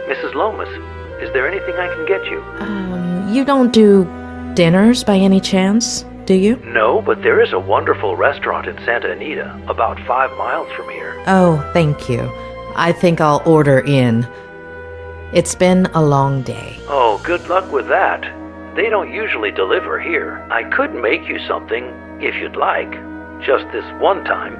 Mrs. Lomas, is there anything I can get you? You don't do dinners by any chance, do you? No, but there is a wonderful restaurant in Santa Anita, about 5 miles from here. Oh, thank you. I think I'll order in. It's been a long day. Oh, good luck with that. They don't usually deliver here. I could make you something, if you'd like. Just this one time.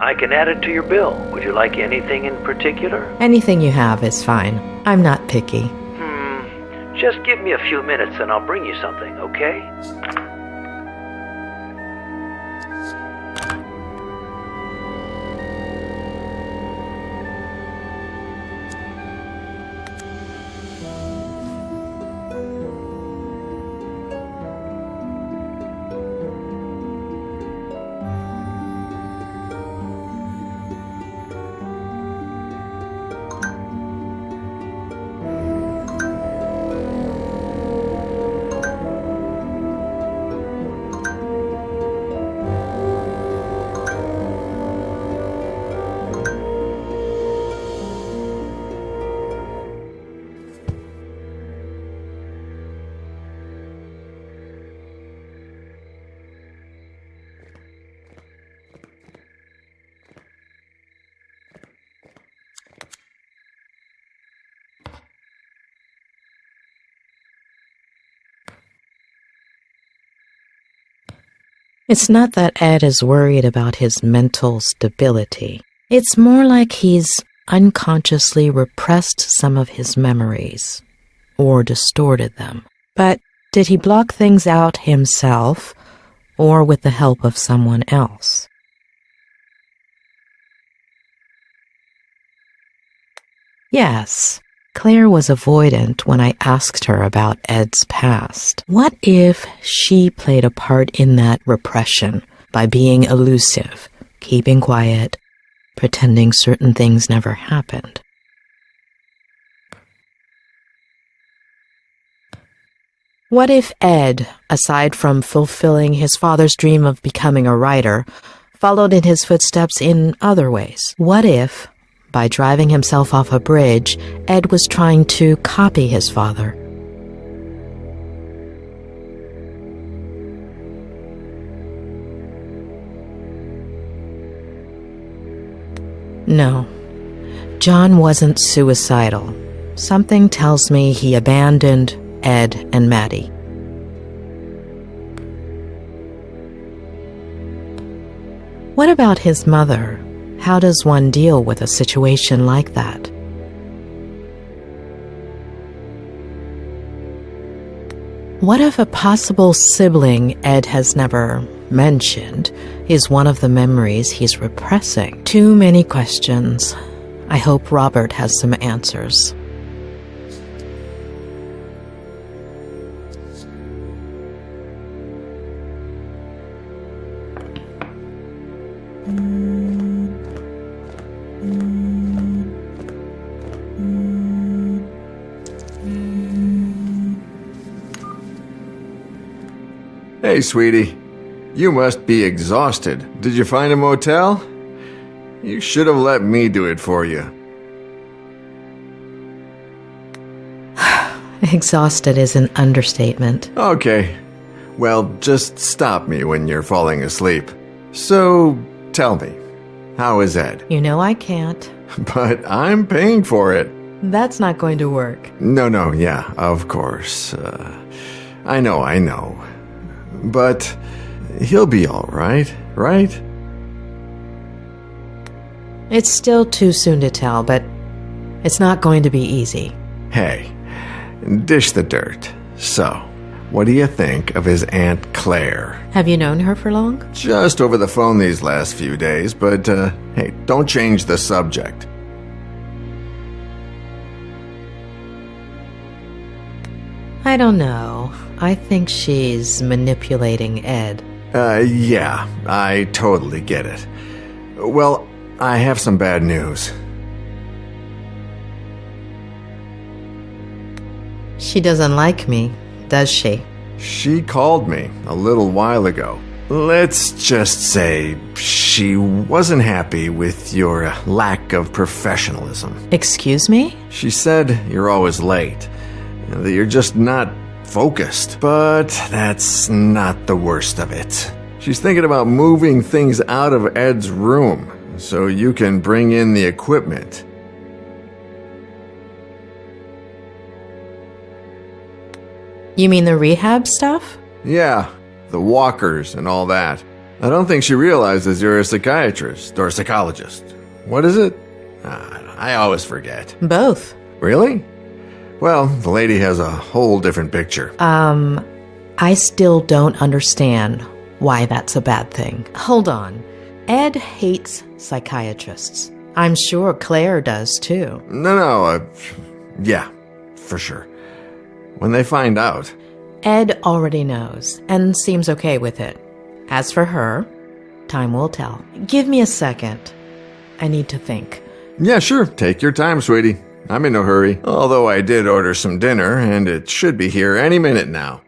I can add it to your bill. Would you like anything in particular? Anything you have is fine. I'm not picky. Just give me a few minutes and I'll bring you something, okay? It's not that Ed is worried about his mental stability. It's more like he's unconsciously repressed some of his memories, or distorted them. But did he block things out himself, or with the help of someone else? Yes, Claire was avoidant when I asked her about Ed's past. What if she played a part in that repression by being elusive, keeping quiet, pretending certain things never happened? What if Ed, aside from fulfilling his father's dream of becoming a writer, followed in his footsteps in other ways? What if, by driving himself off a bridge, Ed was trying to copy his father? No, John wasn't suicidal. Something tells me he abandoned Ed and Maddie. What about his mother? How does one deal with a situation like that? What if a possible sibling Ed has never mentioned is one of the memories he's repressing? Too many questions. I hope Robert has some answers. Hey, sweetie. You must be exhausted. Did you find a motel? You should have let me do it for you. Exhausted is an understatement. Okay. Well, just stop me when you're falling asleep. So, tell me, how is Ed? You know I can't. But I'm paying for it. That's not going to work. No, yeah, of course. I know. But he'll be all right, right? It's still too soon to tell, but it's not going to be easy. Hey, dish the dirt. So, what do you think of his Aunt Claire? Have you known her for long? Just over the phone these last few days, but hey, don't change the subject. I don't know. I think she's manipulating Ed. Yeah, I totally get it. Well, I have some bad news. She doesn't like me, does she? She called me a little while ago. Let's just say she wasn't happy with your lack of professionalism. Excuse me? She said you're always late, that you're just not focused. But that's not the worst of it. She's thinking about moving things out of Ed's room so you can bring in the equipment. You mean the rehab stuff? Yeah, the walkers and all that. I don't think she realizes you're a psychiatrist or psychologist. What is it? I always forget. Both. Really? Well, the lady has a whole different picture. I still don't understand why that's a bad thing. Hold on. Ed hates psychiatrists. I'm sure Claire does too. No, yeah, for sure. When they find out. Ed already knows and seems okay with it. As for her, time will tell. Give me a second. I need to think. Yeah, sure. Take your time, sweetie. I'm in no hurry. Although I did order some dinner, and it should be here any minute now.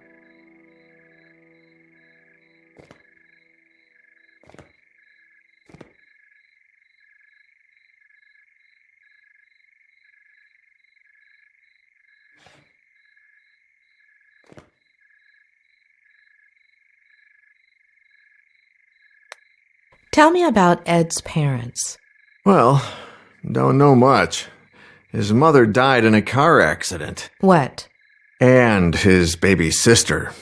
Tell me about Ed's parents. Well, don't know much. His mother died in a car accident. What? And his baby sister.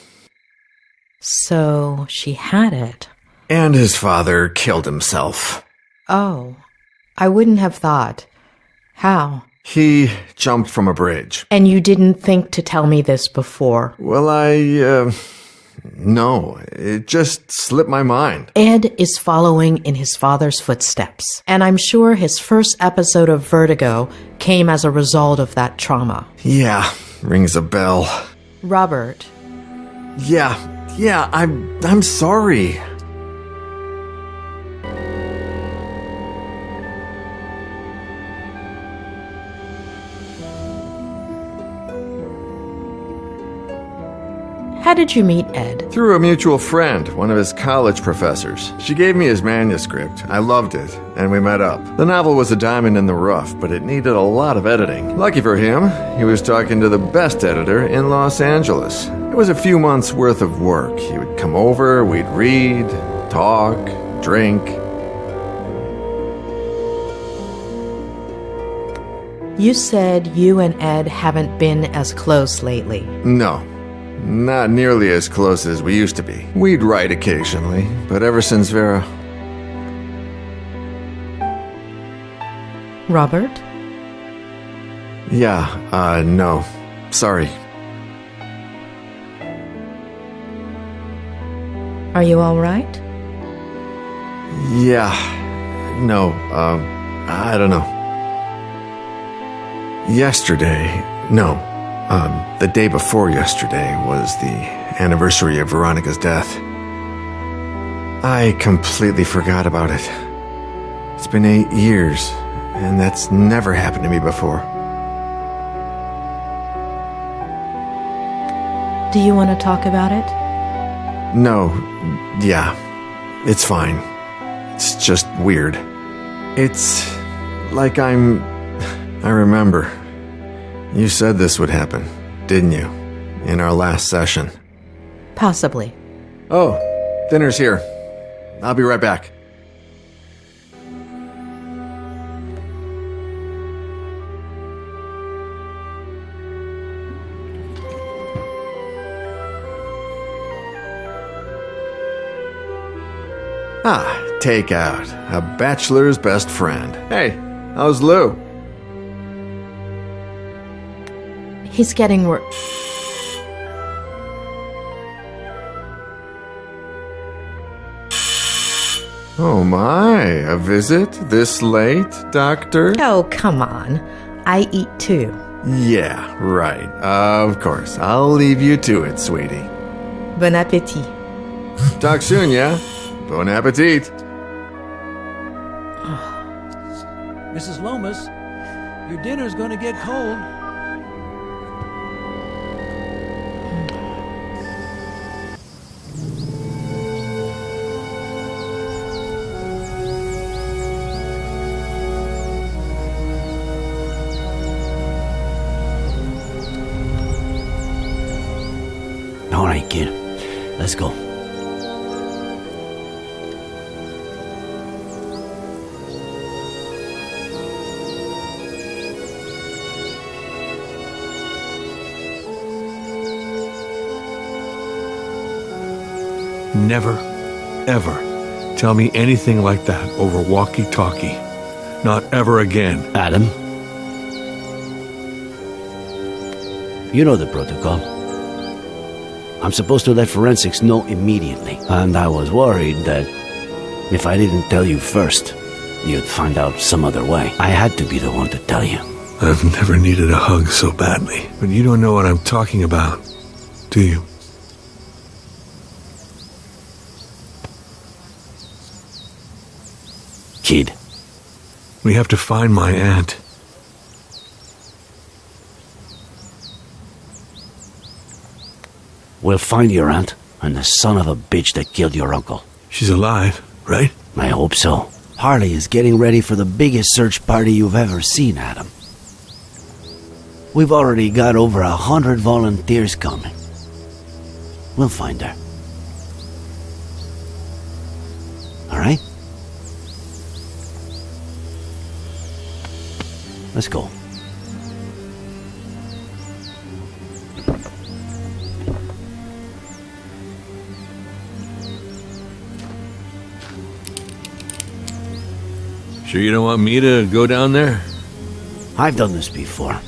So she had it. And his father killed himself. Oh, I wouldn't have thought. How? He jumped from a bridge. And you didn't think to tell me this before? Well, no, it just slipped my mind. Ed is following in his father's footsteps, and I'm sure his first episode of Vertigo came as a result of that trauma. Yeah, rings a bell. Robert. Yeah, I'm sorry. How did you meet Ed? Through a mutual friend, one of his college professors. She gave me his manuscript. I loved it, and we met up. The novel was a diamond in the rough, but it needed a lot of editing. Lucky for him, he was talking to the best editor in Los Angeles. It was a few months' worth of work. He would come over, we'd read, talk, drink. You said you and Ed haven't been as close lately. No. Not nearly as close as we used to be. We'd write occasionally, but ever since Vera... Robert? Yeah, no. Sorry. Are you all right? Yeah. No, I don't know. The day before yesterday was the anniversary of Veronica's death. I completely forgot about it. It's been 8 years, and that's never happened to me before. Do you want to talk about it? No, yeah, it's fine. It's just weird. It's like I remember. You said this would happen, didn't you? In our last session. Possibly. Oh, dinner's here. I'll be right back. Takeout. A bachelor's best friend. Hey, how's Lou? He's getting worse. Oh my, a visit this late, Doctor? Oh, come on. I eat too. Yeah, right. Of course. I'll leave you to it, sweetie. Bon appétit. Talk soon, yeah? Bon appetit. Mrs. Lomas, your dinner's gonna get cold. right, kid. Let's go. Never, ever tell me anything like that over walkie-talkie. Not ever again. Adam, you know the protocol. I'm supposed to let forensics know immediately, and I was worried that if I didn't tell you first, you'd find out some other way. I had to be the one to tell you. I've never needed a hug so badly, but you don't know what I'm talking about, do you? Kid. We have to find my aunt. We'll find your aunt and the son of a bitch that killed your uncle. She's alive, right? I hope so. Harley is getting ready for the biggest search party you've ever seen, Adam. We've already got over 100 volunteers coming. We'll find her. All right? Let's go. Sure you don't want me to go down there? I've done this before.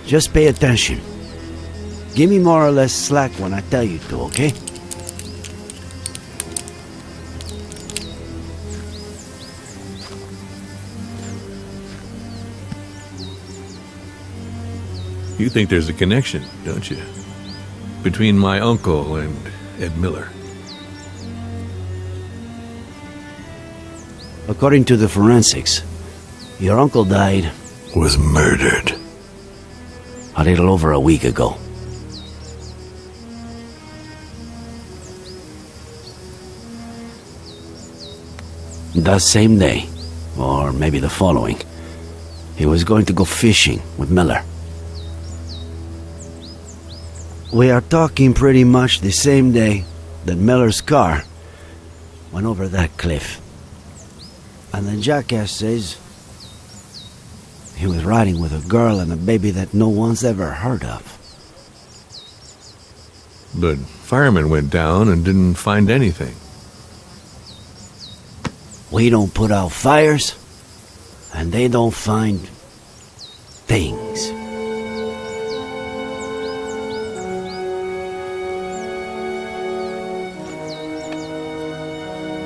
Just pay attention. Give me more or less slack when I tell you to, okay? You think there's a connection, don't you? Between my uncle and Ed Miller. According to the forensics, your uncle died... Was murdered. a little over a week ago. That same day, or maybe the following, he was going to go fishing with Miller. We are talking pretty much the same day that Miller's car went over that cliff. And the jackass says he was riding with a girl and a baby that no one's ever heard of. But firemen went down and didn't find anything. We don't put out fires, and they don't find things.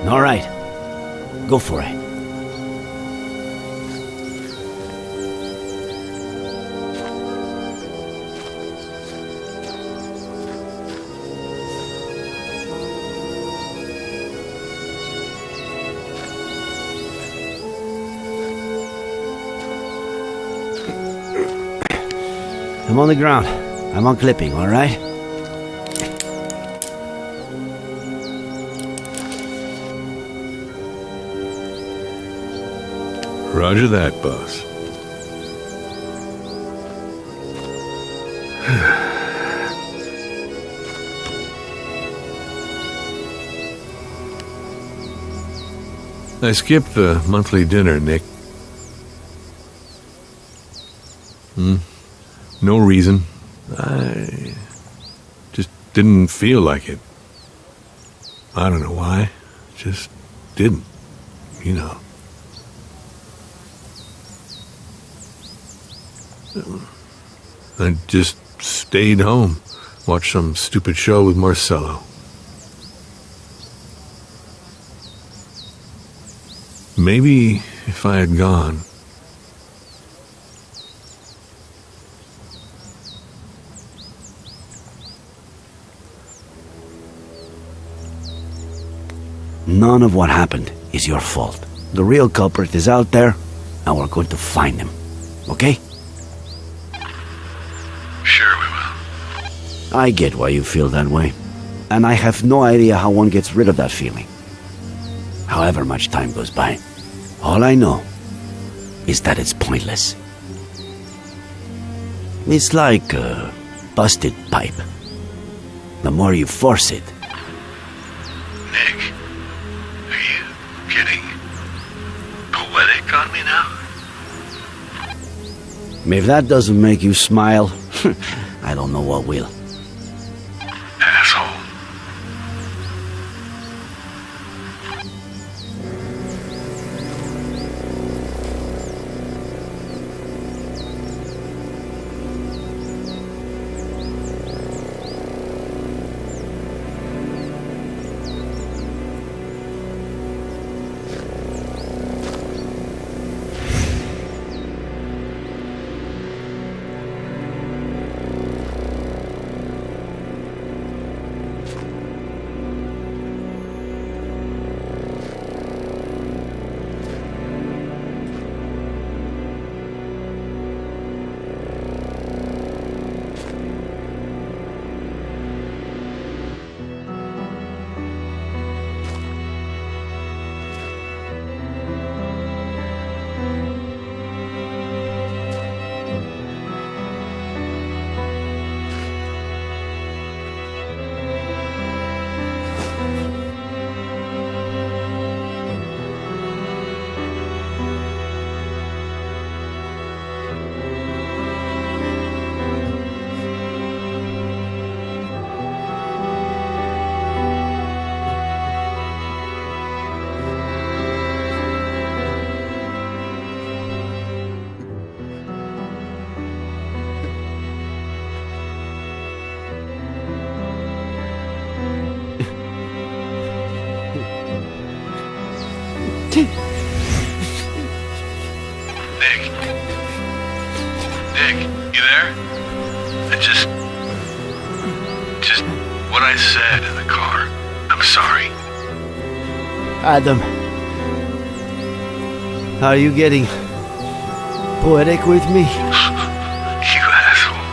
All right, go for it. I'm on the ground. I'm unclipping, all right? Roger that, boss. I skipped the monthly dinner, Nick. No reason. I just didn't feel like it. I don't know why. Just didn't, you know. I just stayed home, watched some stupid show with Marcello. Maybe if I had gone... None of what happened is your fault. The real culprit is out there, and we're going to find him. Okay? Sure we will. I get why you feel that way. And I have no idea how one gets rid of that feeling. However much time goes by. All I know is that it's pointless. It's like a busted pipe. the more you force it. Nick, are you getting poetic on me now? If that doesn't make you smile, I don't know what will. Asshole. Nick, you there? Just what I said in the car. I'm sorry. Adam, are you getting poetic with me? You asshole.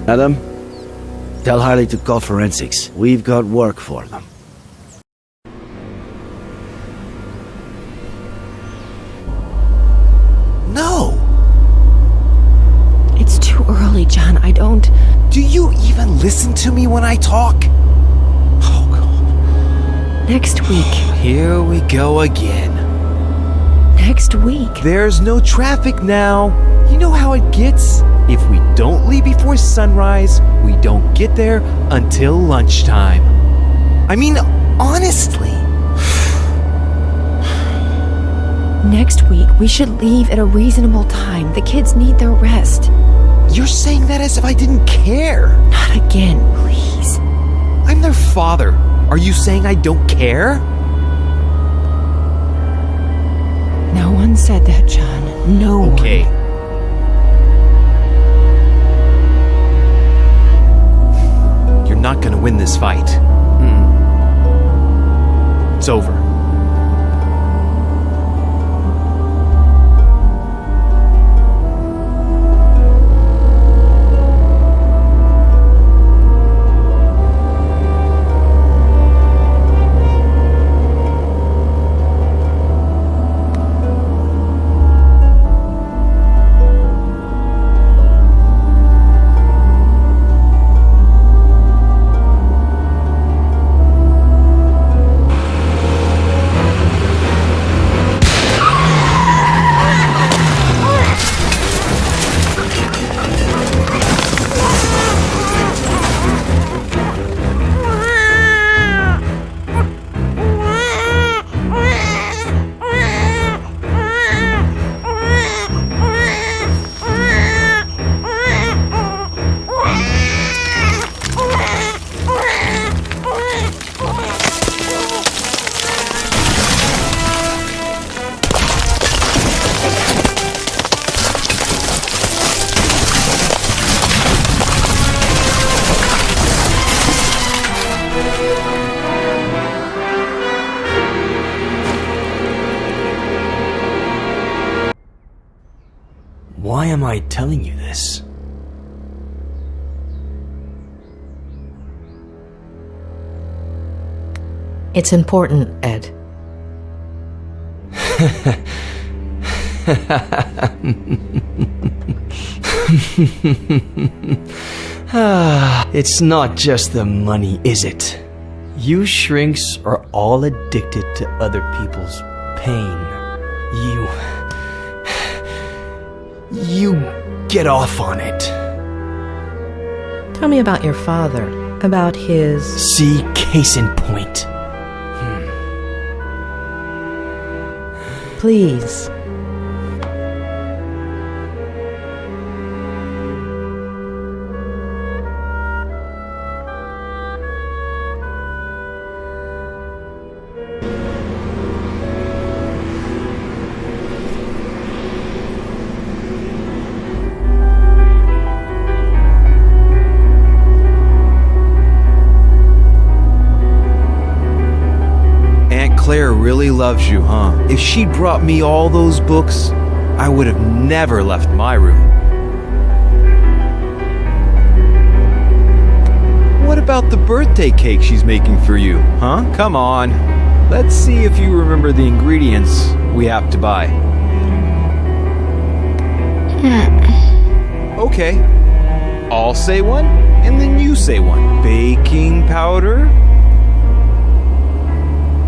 Adam, tell Harley to call forensics. We've got work for them. No! It's too early, John. I don't... Do you even listen to me when I talk? Oh, God. Next week. Here we go again. Next next week. There's no traffic now. You know how it gets. If we don't leave before sunrise, we don't get there until lunchtime. I mean, honestly. Next week, we should leave at a reasonable time. The kids need their rest. You're saying that as if I didn't care. Not again, please. I'm their father. Are you saying I don't care? No one said that, John. No one. Okay. You're not gonna win this fight. It's over. Why am I telling you this? It's important, Ed. It's not just the money, is it? You shrinks are all addicted to other people's pain. You get off on it. Tell me about your father, about his... See, case in point. Please. Claire really loves you, huh? If she'd brought me all those books, I would have never left my room. What about the birthday cake she's making for you, huh? Come on. Let's see if you remember the ingredients we have to buy. Okay. I'll say one, and then you say one. Baking powder?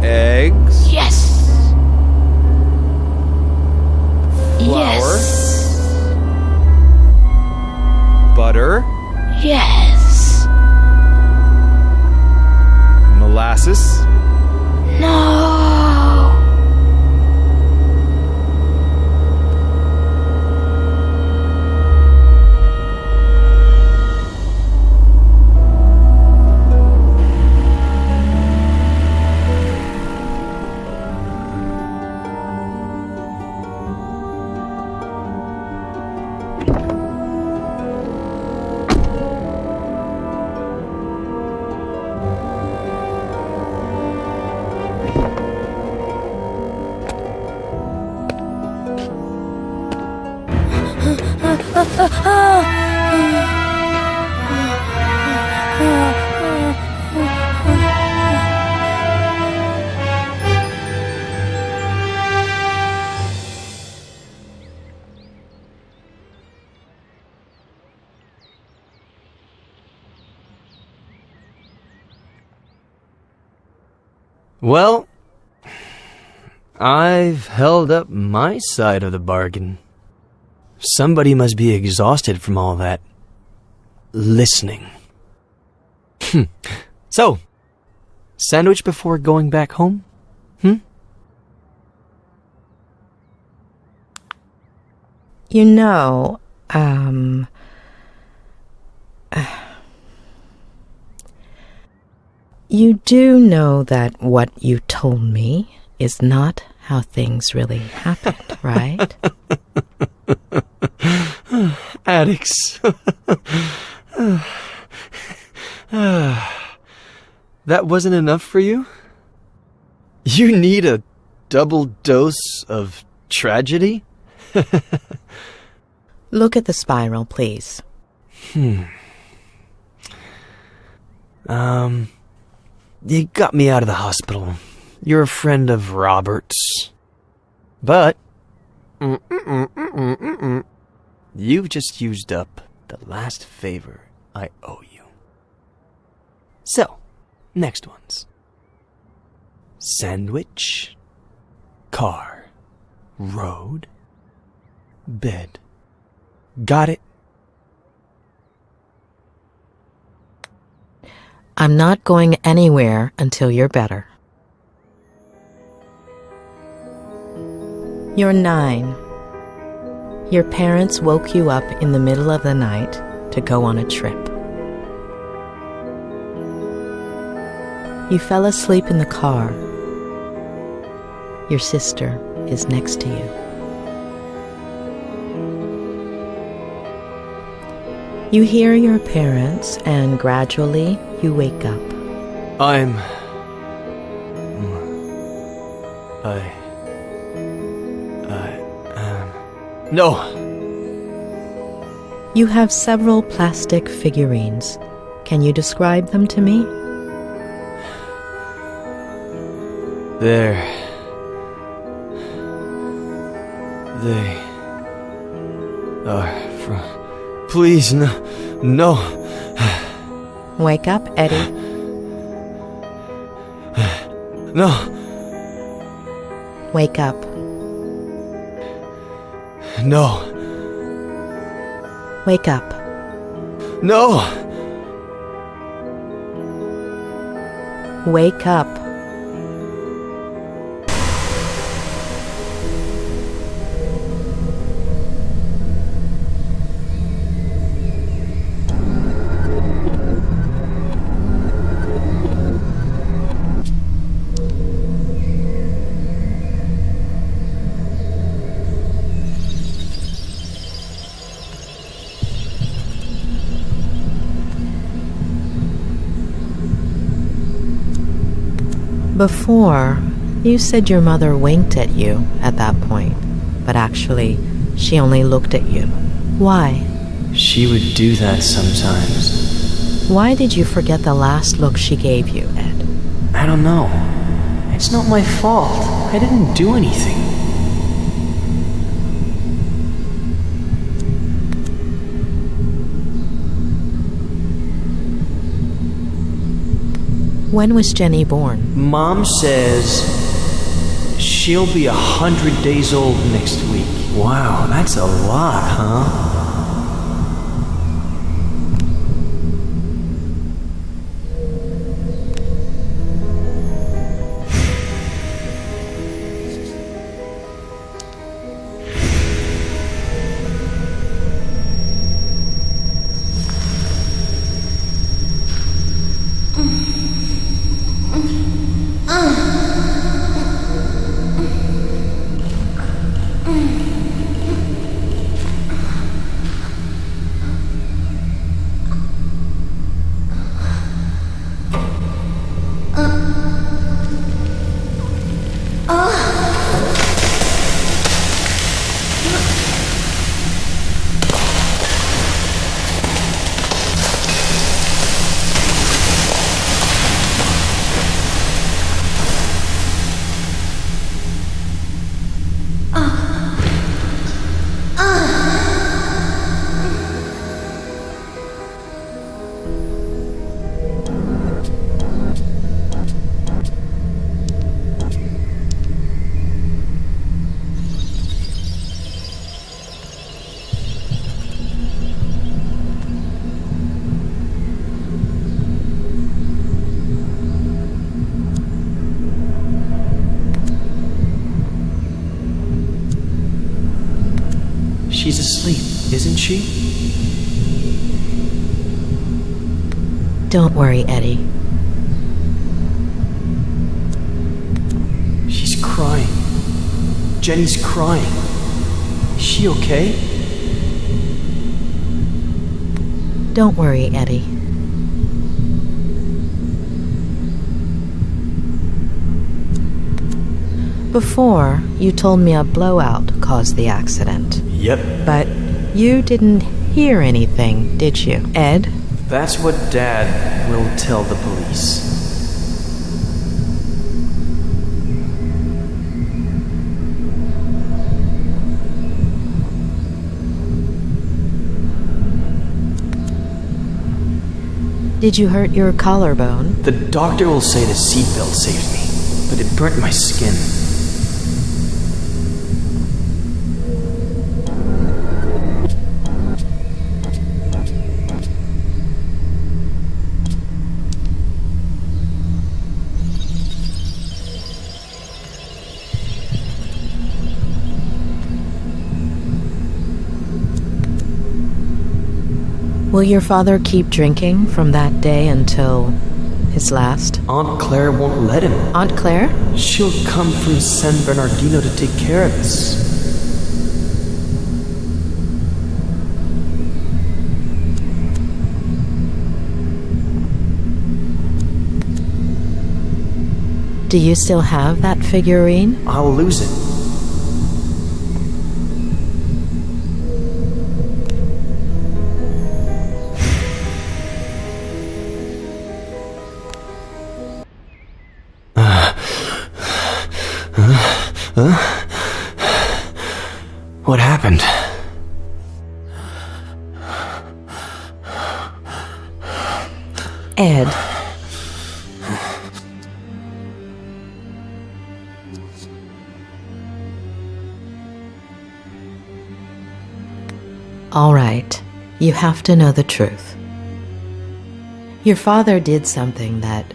Eggs? Yes! Flour? Yes! Butter? Yes! Molasses? No! Well, I've held up my side of the bargain. Somebody must be exhausted from all that listening. So, sandwich before going back home? You know, you do know that what you told me is not how things really happened, right? Addicts. That wasn't enough for you? You need a double dose of tragedy? Look at the spiral, please. You got me out of the hospital. You're a friend of Robert's. But you've just used up the last favor I owe you. So, next ones. Sandwich, car, road, bed. Got it? I'm not going anywhere until you're better. You're 9. Your parents woke you up in the middle of the night to go on a trip. You fell asleep in the car. Your sister is next to you. You hear your parents, and gradually you wake up. No. You have several plastic figurines. Can you describe them to me? They are from... Please, no. Wake up, Eddie. No. Wake up. No. Wake up. No. Wake up. Before, you said your mother winked at you at that point, but actually, she only looked at you. Why? She would do that sometimes. Why did you forget the last look she gave you, Ed? I don't know. It's not my fault. I didn't do anything. When was Jenny born? Mom says she'll be 100 days old next week. Wow, that's a lot, huh? She's asleep, isn't she? Don't worry, Eddie. She's crying. Jenny's crying. Is she okay? Don't worry, Eddie. Before, you told me a blowout caused the accident. Yep. But you didn't hear anything, did you, Ed? That's what Dad will tell the police. Did you hurt your collarbone? The doctor will say the seatbelt saved me, but it burnt my skin. Will your father keep drinking from that day until his last? Aunt Claire won't let him. Aunt Claire? She'll come from San Bernardino to take care of us. Do you still have that figurine? I'll lose it. What happened? Ed. All right, you have to know the truth. Your father did something that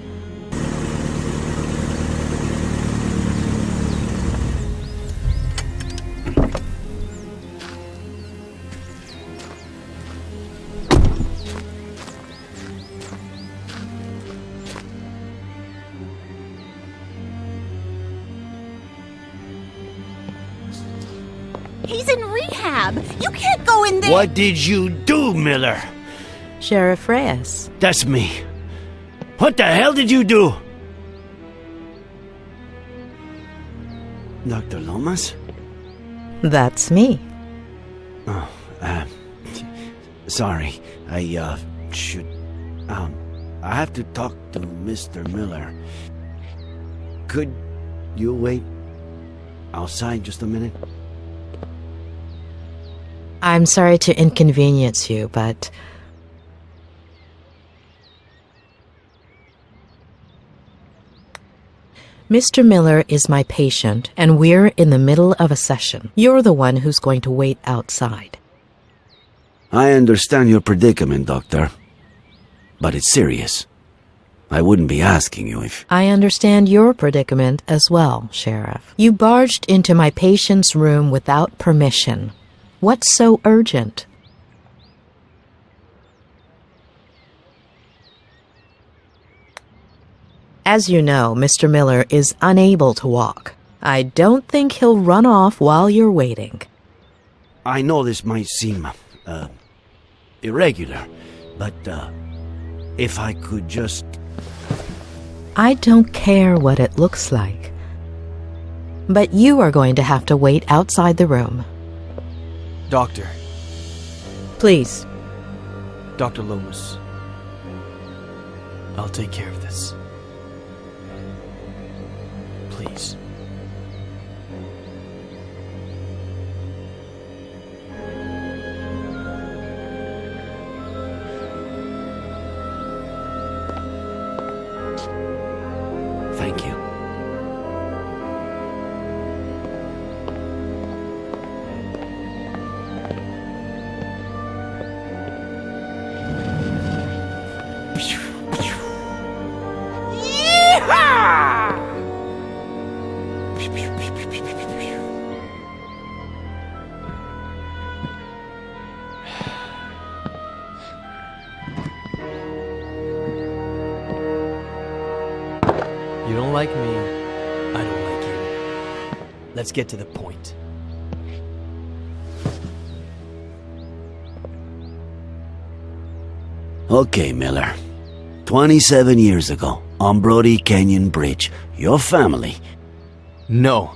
He's in rehab. You can't go in there. What did you do, Miller? Sheriff Reyes. That's me. What the hell did you do? Dr. Lomas? That's me. Oh, sorry. I should... I have to talk to Mr. Miller. Could you wait outside just a minute? I'm sorry to inconvenience you, but... Mr. Miller is my patient, and we're in the middle of a session. You're the one who's going to wait outside. I understand your predicament, Doctor. But it's serious. I wouldn't be asking you if... I understand your predicament as well, Sheriff. You barged into my patient's room without permission. What's so urgent? As you know, Mr. Miller is unable to walk. I don't think he'll run off while you're waiting. I know this might seem, irregular, but, if I could just... I don't care what it looks like. But you are going to have to wait outside the room. Doctor. Please. Dr. Lomas. I'll take care of this. Please. Thank you. like me, I don't like you. Let's get to the point. Okay, Miller. 27 years ago, on Brody Canyon Bridge, your family... No.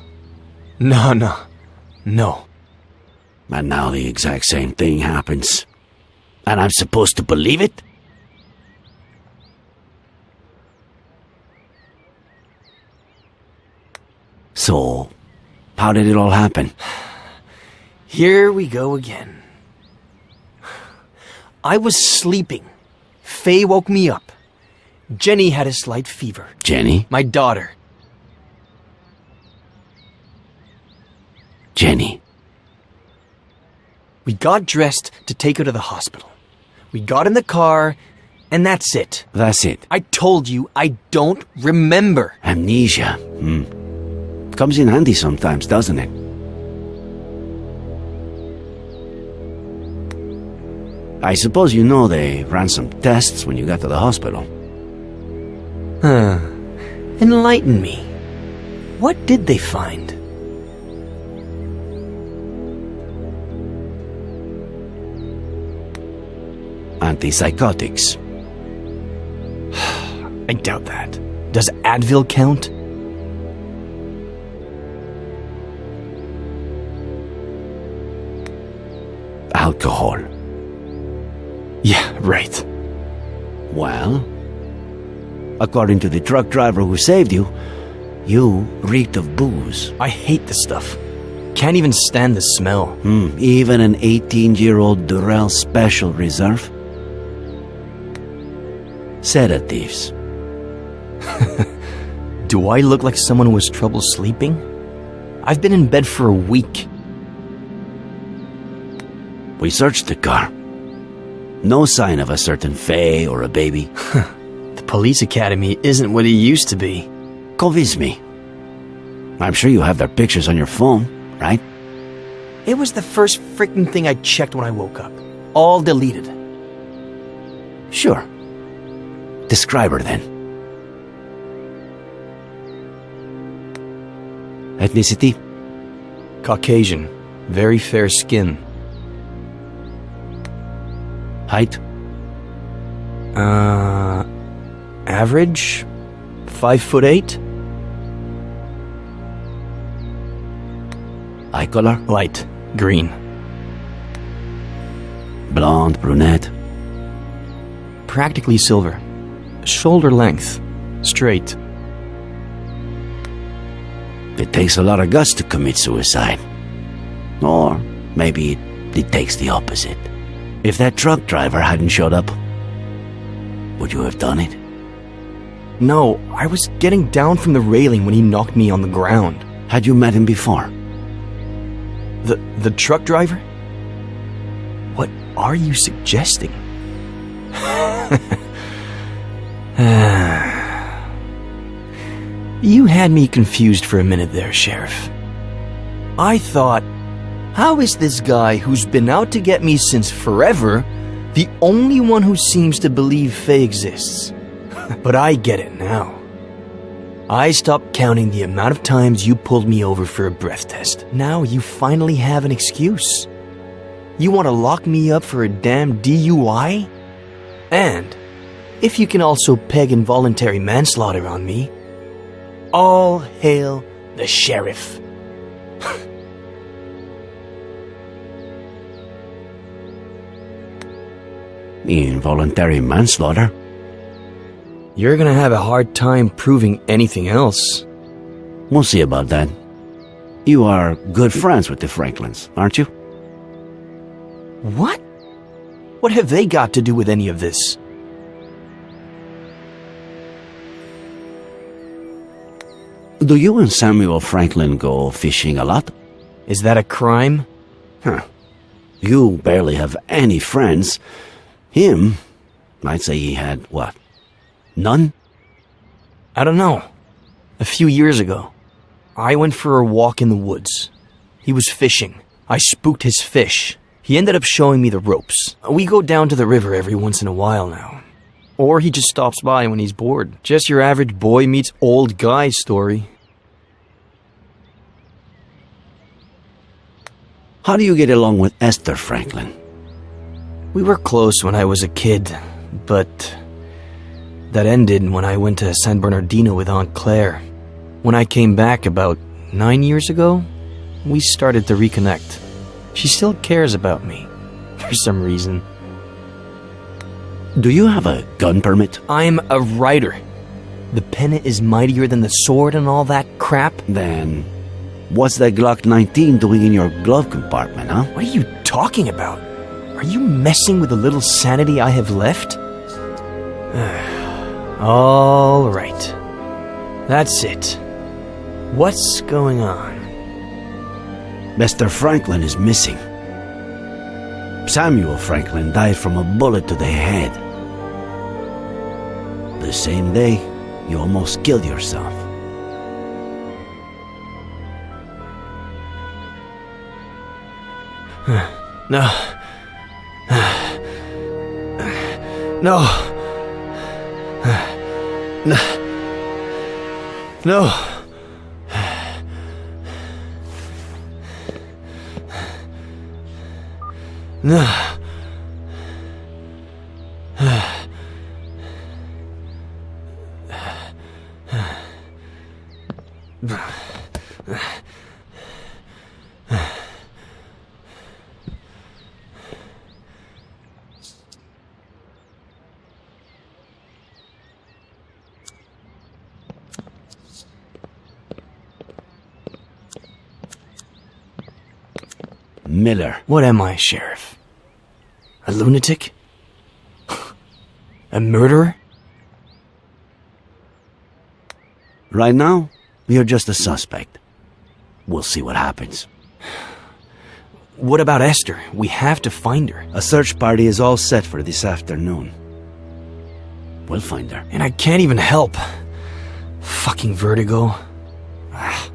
No. And now the exact same thing happens. And I'm supposed to believe it? So, how did it all happen? Here we go again. I was sleeping. Faye woke me up. Jenny had a slight fever. Jenny? My daughter. Jenny. We got dressed to take her to the hospital. We got in the car, and that's it. That's it. I told you I don't remember. Amnesia. Comes in handy sometimes, doesn't it? I suppose you know they ran some tests when you got to the hospital. Enlighten me. What did they find? Antipsychotics. I doubt that. Does Advil count? Alcohol. Yeah, right. Well, according to the truck driver who saved you, you reeked of booze. I hate this stuff. Can't even stand the smell. Even an 18-year-old Durrell Special Reserve? Sedatives. Do I look like someone who has trouble sleeping? I've been in bed for a week. We searched the car. No sign of a certain Faye or a baby. The police academy isn't what it used to be. Convince me. I'm sure you have their pictures on your phone, right? It was the first freaking thing I checked when I woke up. All deleted. Sure. Describe her then. Ethnicity? Caucasian. Very fair skin. Height? Average? 5'8"? Eye color? Light. Green. Blonde, brunette? Practically silver. Shoulder length. Straight. It takes a lot of guts to commit suicide. Or maybe it takes the opposite. If that truck driver hadn't showed up, would you have done it? No, I was getting down from the railing when he knocked me on the ground. Had you met him before? The truck driver? What are you suggesting? You had me confused for a minute there, Sheriff. I thought, how is this guy who's been out to get me since forever the only one who seems to believe Faye exists? But I get it now. I stopped counting the amount of times you pulled me over for a breath test. Now you finally have an excuse. You want to lock me up for a damn DUI? And if you can also peg involuntary manslaughter on me, all hail the sheriff. Involuntary manslaughter? You're gonna have a hard time proving anything else. We'll see about that. You are good friends with the Franklins, aren't you? What? What have they got to do with any of this? Do you and Samuel Franklin go fishing a lot? Is that a crime? You barely have any friends. Him, I'd say he had, what, none? I don't know. A few years ago, I went for a walk in the woods. He was fishing. I spooked his fish. He ended up showing me the ropes. We go down to the river every once in a while now. Or he just stops by when he's bored. Just your average boy meets old guy story. How do you get along with Esther Franklin? We were close when I was a kid, but that ended when I went to San Bernardino with Aunt Claire. When I came back about 9 years ago, we started to reconnect. She still cares about me, for some reason. Do you have a gun permit? I'm a writer. The pen is mightier than the sword and all that crap. Then, what's that Glock 19 doing in your glove compartment, huh? What are you talking about? Are you messing with the little sanity I have left? All right. That's it. What's going on? Mr. Franklin is missing. Samuel Franklin died from a bullet to the head. The same day, you almost killed yourself. No. No. No. No. No. Miller. What am I, Sheriff? A lunatic? A murderer? Right now, you're just a suspect. We'll see what happens. What about Esther? We have to find her. A search party is all set for this afternoon. We'll find her. And I can't even help. Fucking vertigo. Ah.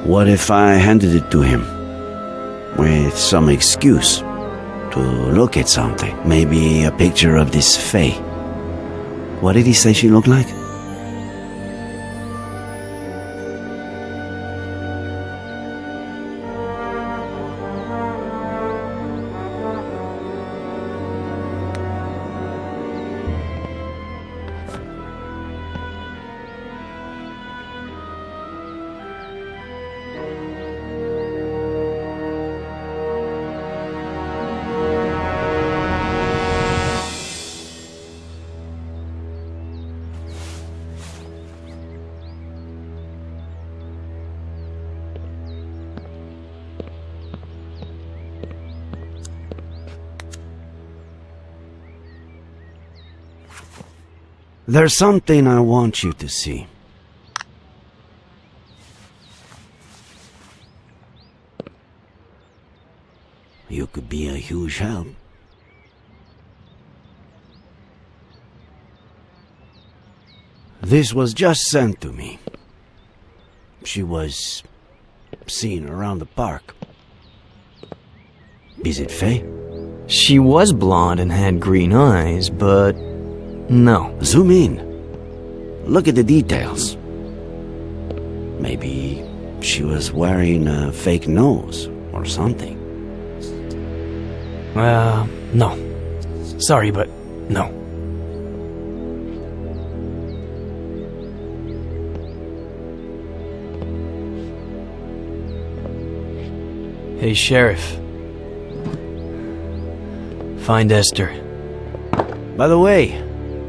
What if I handed it to him with some excuse to look at something? Maybe a picture of this Faye. What did he say she looked like? There's something I want you to see. You could be a huge help. This was just sent to me. She was seen around the park. Is it Faye? She was blonde and had green eyes, but no. Zoom in. Look at the details. Maybe she was wearing a fake nose or something. No. Sorry, but no. Hey, Sheriff. Find Esther. By the way,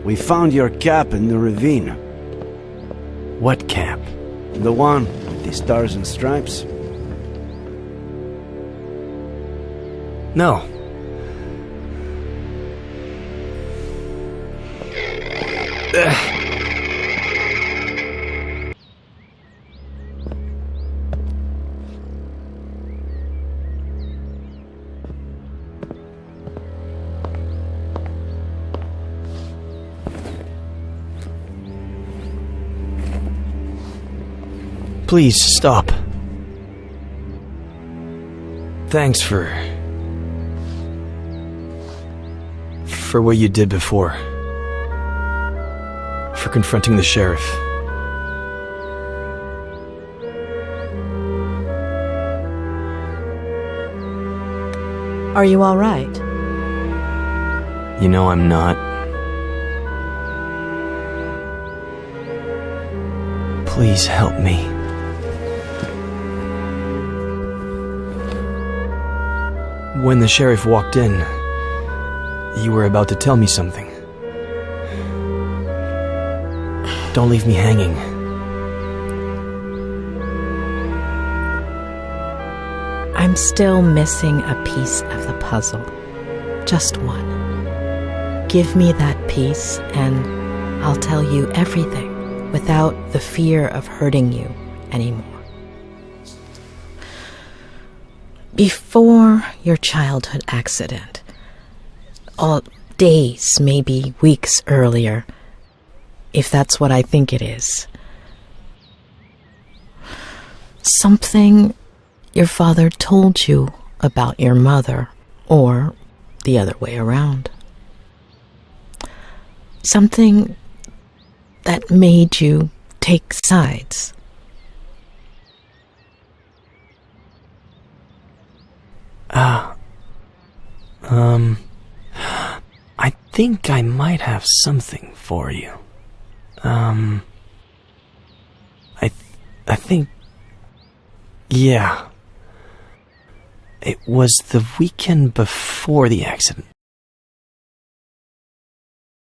we found your cap in the ravine. What cap? The one with the stars and stripes? No. Please, stop. Thanks for what you did before. For confronting the sheriff. Are you all right? You know I'm not. Please help me. When the sheriff walked in, you were about to tell me something. Don't leave me hanging. I'm still missing a piece of the puzzle. Just one. Give me that piece and I'll tell you everything without the fear of hurting you anymore. Before your childhood accident, or days, maybe weeks earlier, if that's what I think it is, something your father told you about your mother, or the other way around. Something that made you take sides. I think I might have something for you. I think... Yeah. It was the weekend before the accident.